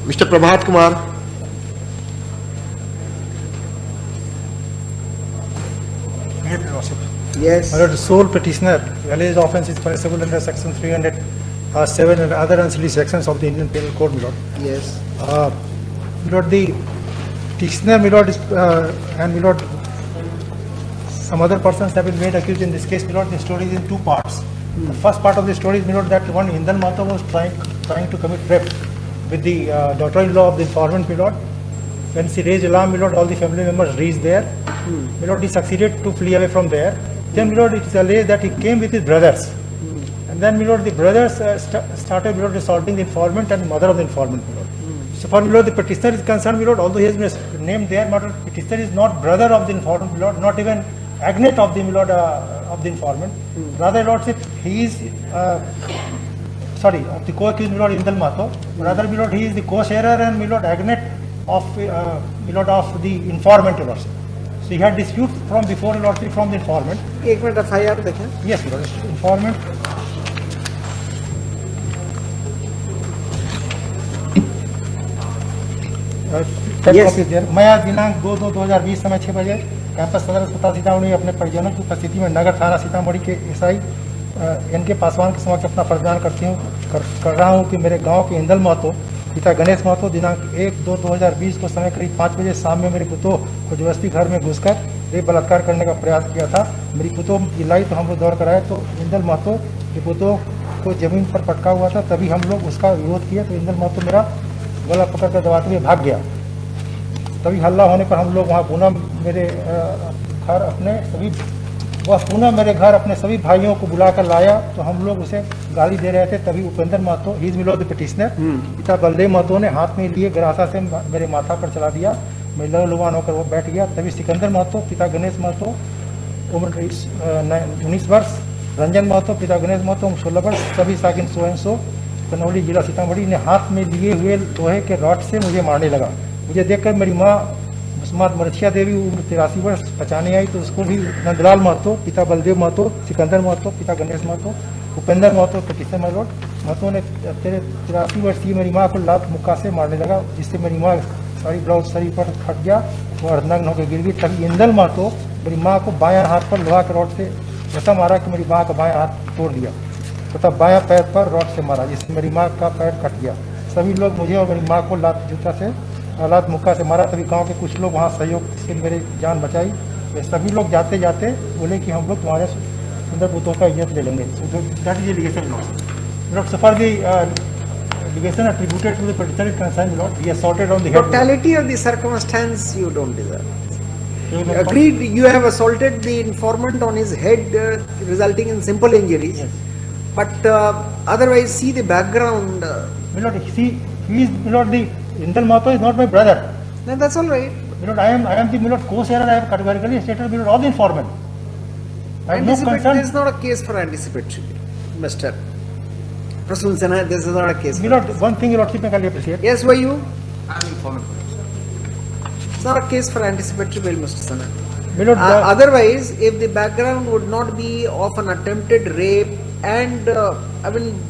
Mr. Prabhat Kumar. Yes. My lord, the sole petitioner, alleged offence is punishable under section 307 and other ancillary sections of the Indian Penal Code, my lord. Yes. My lord, the petitioner, my lord, and my lord, some other persons have been made accused in this case, my lord. The story is in two parts. The first part of the story is, my lord, that one Indal Mahato was trying to commit rape with the daughter-in-law of the informant, my lord. When she raised alarm, my lord, all the family members reached there. My lord, he succeeded to flee away from there. Then, my lord, it is alleged that he came with his brothers. And then, my lord, the brothers started, my lord, assaulting the informant and mother of the informant, my lord. So far, my lord, the petitioner is concerned, my lord, although he has been named there, my lord, petitioner is not brother of the informant, my lord, not even agnet of the, my lord, of the informant. Rather, lordship, he is, of the co-accused, my lord, Indal Mahato. Rather, my lord, he is the co-sharer and, my lord, agnet of, my lord, of the informant, my lordship. So he had dispute from before, lordship, from the informant. एक minute FIR देखें. Yes, my lord, informant. Yes. मैं आज दिनांक 2/2/2020 समय 6 बजे campus सदर अस्पताल सीतामढ़ी अपने परिजनों की उपस्थिति में नगर थाना सीतामढ़ी के एसआई एनके पासवान के समक्ष अपना फर्जदान कर रहा हूं कि मेरे गांव के इंदल महतो पिता गणेश महतो दिनांक 1/2/2020 को समय करीब 5 बजे शाम में मेरे पुतों को जबरदस्ती घर में घुसकर रेप बलात्कार करने का प्रयास किया था। मेरी पुतों लाई तो हम लोग दौड़ कर आए तो इंदल महतो के पुतों को जमीन पर पटका हुआ था, तभी हम लोग उसका विरोध किया तो इंदल महतो मेरा गला पकड़ कर दबाते हुए भाग गया। तभी हल्ला होने पर हम लोग वहाँ पुनः मेरे घर अपने सभी भाइयों को बुलाकर लाया तो हम लोग उसे गाली दे रहे थे। तभी उपेंद्र महतो, ही इज मिलो द पिटिशनर, पिता बलदेव महतो ने हाथ में लिए गरासा से मेरे माथा पर चला दिया। मैं लहूलुहान होकर वो बैठ गया। तभी सिकंदर महतो, पिता गणेश महतो, उम्र 19 वर्ष, रंजन महतो, पिता गणेश महतो, उम्र 16 वर्ष, सभी सागिन सोएंसो कनौली जिला सीतामढ़ी ने हाथ में लिए हुए लोहे के रॉड से मुझे मारने लगा। मुझे देखकर मेरी माँ मुस्मात मरछिया देवी उम्र 83 वर्ष बचाने आई तो उसको भी नंदलाल महतो, पिता बलदेव महतो, सिकंदर महतो, पिता Ganesh Mahto, Upendra Mahto, petitioner my lord Mahto ने 83 वर्ष की मेरी माँ को लात मुक्का से मारने लगा, जिससे मेरी माँ सारी ब्लाउज शरीर पर फट गया, वो अर्धनग्न होकर गिर गई। तभी इंदल महतो मेरी माँ को बायां हाथ पर लोहा के रॉड से ऐसा मारा कि मेरी माँ का बायां हाथ तोड़ दिया तथा बायां पैर पर रॉड से मारा, जिससे मेरी माँ का पैर कट गया। सभी लोग मुझे और मेरी माँ को लात मुक्का से मारा। तभी गांव के कुछ लोग वहाँ सहयोग से मेरी जान बचाई। वे सभी लोग जाते जाते बोले कि हम लोग तुम्हारे सुंदर पुतों का इज्जत ले लेंगे। That is ligation law. So far the allegation attributed to the petitioner is concerned, Lord, he assaulted on the head. Totality of the circumstance you don't deserve. Agreed, you have assaulted the informant on his head, resulting in simple injuries. Yes. But otherwise, see the background. Lord, see, he is, Lord, the Indal Mahto is not my brother. Then that's all right. Lord, I am the Lord co-sharer. I have categorically stated Lord all the informant. I have no concern. This is not a case for anticipatory, Mr. Prasoon Sinha. This is not a case. Lord, one thing, Lord, I can appreciate. Yes, were you? I am informant. It's not a case for anticipatory bail, Mr. Sinha. Lord, Otherwise, if the background would not be of an attempted rape and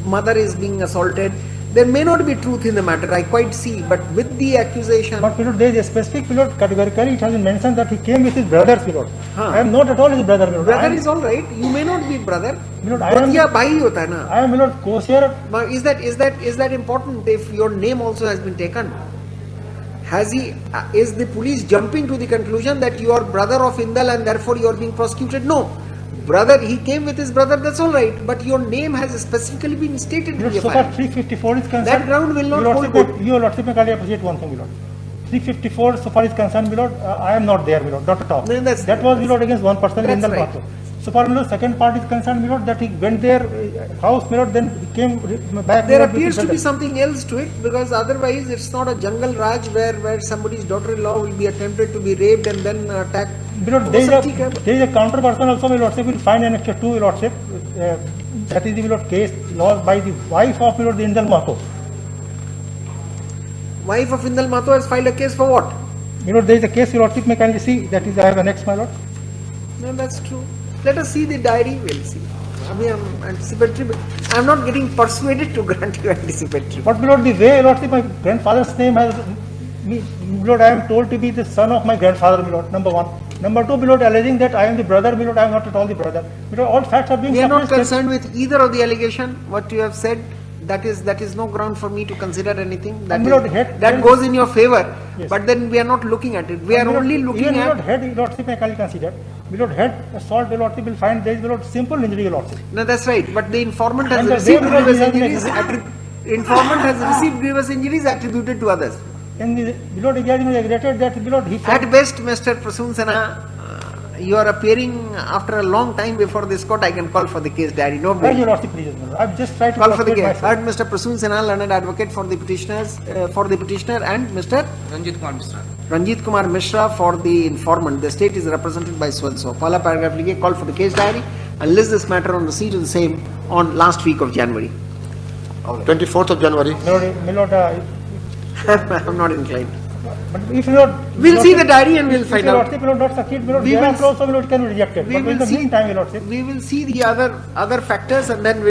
mother is being assaulted, there may not be truth in the matter. I quite see, but with the accusation. But Lord, there is a specific Lord categorically it has been mentioned that he came with his brothers, Lord. Huh. I am not at all his brother, Lord. Brother is all right. You may not be brother. Lord, Bhaiya bhai hota hai na. I am Lord co-sharer. Now, is that important? If your name also has been taken, is the police jumping to the conclusion that you are brother of Indal and therefore you are being prosecuted? No. Brother, he came with his brother, that's all right. But your name has specifically been stated in the So far 354 is concerned. That ground will not hold good. Your Lordship, I appreciate one thing, Lord. 354 so far is concerned, Lord. I am not there, Lord. Not at all. No, that was, Lord, against one person in the right. Mahto. So far, Lord, second part is concerned, Lord, that he went there, house, Lord, then he came back. There appears to be something else to it, because otherwise it's not a jungle raj where somebody's daughter-in-law will be attempted to be raped and then attacked. Lord, there is a counter person also, my Lordship, will find an extra 2, Lordship. That is the Lord case lost by the wife of Lord the Indal Mahto. Wife of Indal Mahto has filed a case for what? Lord, there is a case, Your Lordship, may kindly see. That is, I have annexed, my Lord. No, that's true. Let us see the diary, we'll see. अभी हम anticipatory, I'm not getting persuaded to grant you anticipatory. But my lord, the way, my lord, my grandfather's name has, my lord, I am told to be the son of my grandfather, my lord, number one. Number two, my lord, alleging that I am the brother, my lord, I am not at all the brother. My lord, all facts are being We are not suppressed. concerned with either of the allegation, what you have said, that is no ground for me to consider anything. That, And is, Lord, head- that goes in your favor, Yes. but then we are not looking at it. We are My lord, only looking even, my lord, at, head lordship I can consider. My lord, head assault, my lordship will find there is, my lord, simple injury, your lordship. no, that's right, but the informant has And the received way because grievous he has been injuries, informant has received grievous injuries attributed to others. And the, my lord, again, he regretted that, my lord, he said, At best, Mr. Prasoon Sinha, you are appearing after a long time before this court. I can call for the case diary. No why bail. your lordship pleases, my lord. I've just tried to Call for the persuade case. myself. Heard Mr. Prasoon Sinha, learned advocate for the petitioners, for the petitioner, and Mr. Ranjit Kumar Misra. Ranjit Kumar Mishra for the informant. The state is represented by so and so. Pala paragraph लिखिए, call for the case diary and list this matter on receipt of the same on last week of January. 24th of January. My lord, I'm not inclined. but if you lord, We'll see the diary and we'll find if your out. lordship will not succeed, my lord, We there will are also, my lord, can be rejected. We But in will the see. meantime, my lordship, We will see the other factors and then.